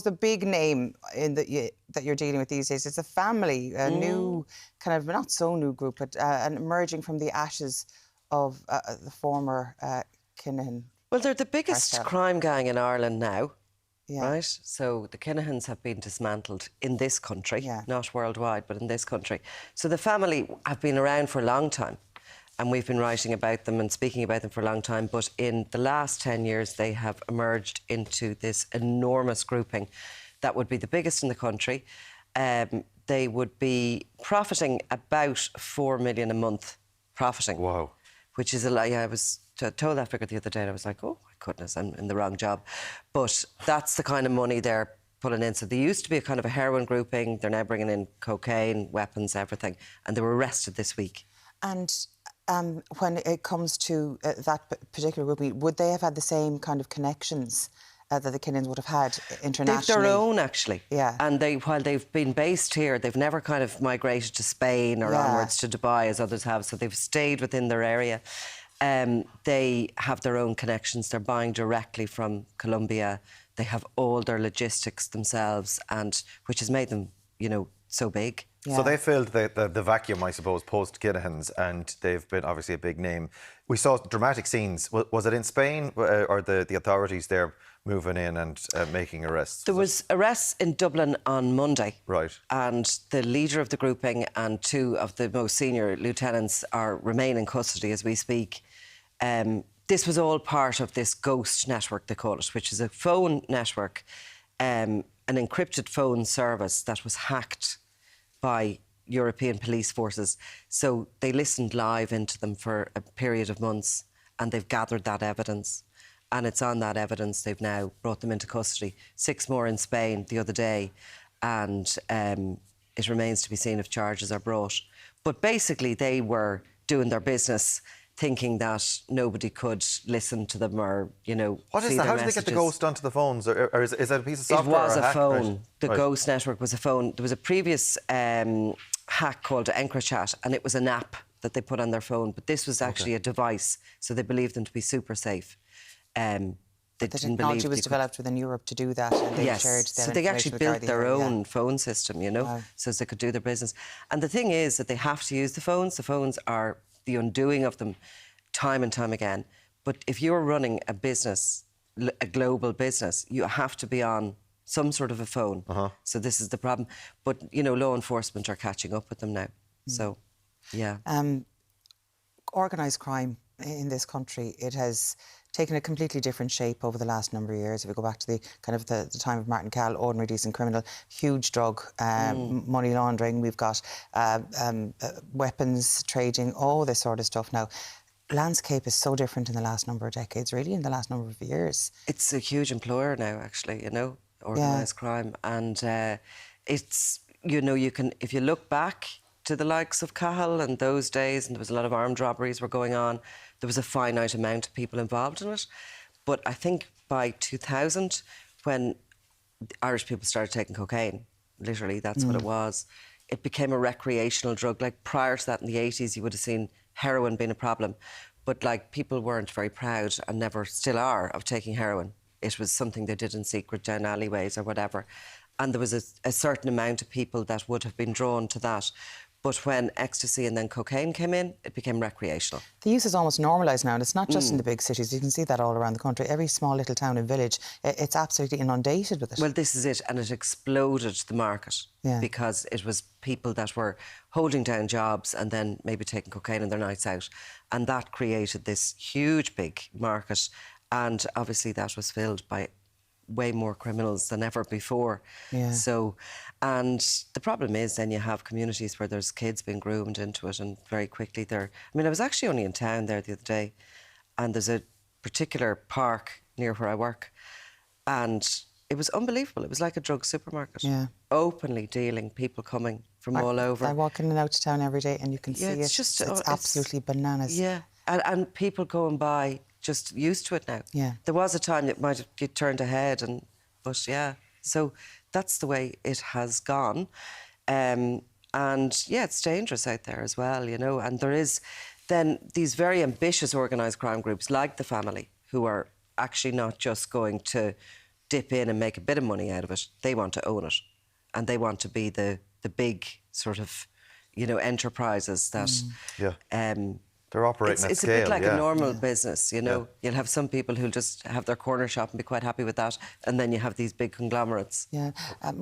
The big name that you're dealing with these days is a family, a new kind of not so new group, but an emerging from the ashes of the former Kinahan. Well, they're the biggest cartel. crime gang in Ireland now, Yeah. right? So the Kinahans have been dismantled in this country, Yeah. not worldwide, but in this country. So the family have been around for a long time, and we've been writing about them and speaking about them for a long time. But in the last 10 years, they have emerged into this enormous grouping that would be the biggest in the country. They would be profiting about 4 million a month, profiting. Wow. Which is a lot. Yeah, I was told that figure the other day and I was like, oh my goodness, I'm in the wrong job. But that's the kind of money they're pulling in. So they used to be a kind of a heroin grouping. They're now bringing in cocaine, weapons, everything. And they were arrested this week. And when it comes to that particular grouping, would they have had the same kind of connections that the Kinahans would have had internationally? They've their own, actually. Yeah. And while they've been based here, they've never kind of migrated to Spain or onwards to Dubai as others have. So they've stayed within their area. They have their own connections. They're buying directly from Colombia. They have all their logistics themselves, and which has made them, you know, so big. Yeah. So they filled the vacuum, I suppose, post Kinahans, and they've been obviously a big name. We saw dramatic scenes. Was it in Spain or the authorities there moving in and making arrests? There was arrests in Dublin on Monday. Right. And the leader of the grouping and two of the most senior lieutenants remain in custody as we speak. This was all part of this ghost network, they call it, which is a phone network, an encrypted phone service that was hacked by European police forces. So they listened live into them for a period of months, and they've gathered that evidence. And it's on that evidence they've now brought them into custody. 6 more in Spain the other day, and it remains to be seen if charges are brought. But basically they were doing their business, thinking that nobody could listen to them or, you know, what is that? How did they get the ghost onto the phones? Or is that a piece of software? It was a phone. Right. The ghost network was a phone. There was a previous hack called EncroChat, and it was an app that they put on their phone. But this was actually a device, so they believed them to be super safe. The technology was developed within Europe to do that, and they shared that so they actually built their own phone system, you know, Wow. so they could do their business. And the thing is that they have to use the phones. The phones are the undoing of them time and time again. But if you're running a business, a global business, you have to be on some sort of a phone. So this is the problem. But, you know, law enforcement are catching up with them now. So, yeah. Organised crime in this country, it has taken a completely different shape over the last number of years. If we go back to the kind of the time of Martin Call, ordinary decent criminal, huge drug, money laundering, we've got weapons trading, all this sort of stuff now. Landscape is so different in the last number of decades, really, in the last number of years. It's a huge employer now, actually, you know, organised crime. And it's, you know, you can, if you look back to the likes of Cahill and those days, and there was a lot of armed robberies were going on, there was a finite amount of people involved in it. But I think by 2000, when Irish people started taking cocaine, literally, that's what it was, it became a recreational drug. Like prior to that in the 80s, you would have seen heroin being a problem. But like people weren't very proud, and never still are, of taking heroin. It was something they did in secret down alleyways or whatever. And there was a certain amount of people that would have been drawn to that. But when ecstasy and then cocaine came in, it became recreational. The use is almost normalised now, and it's not just in the big cities. You can see that all around the country. Every small little town and village, it's absolutely inundated with it. Well, this is it, and it exploded the market because it was people that were holding down jobs and then maybe taking cocaine on their nights out. And that created this huge, big market. And obviously that was filled by way more criminals than ever before. So, and the problem is then you have communities where there's kids being groomed into it, and very quickly they're... I mean, I was actually only in town there the other day, and there's a particular park near where I work, and it was unbelievable. It was like a drug supermarket. Openly dealing, people coming from all over. I walk in and out to town every day and you can see it's absolutely bananas. And people going by just used to it now. There was a time that you turned ahead, but yeah. So that's the way it has gone. And yeah, it's dangerous out there as well, you know. And there is then these very ambitious organised crime groups like the Family, who are actually not just going to dip in and make a bit of money out of it. They want to own it, and they want to be the big sort of, you know, enterprises that. They're operating at it's scale. It's a bit like a normal business, you know. You'll have some people who'll just have their corner shop and be quite happy with that, and then you have these big conglomerates. Yeah.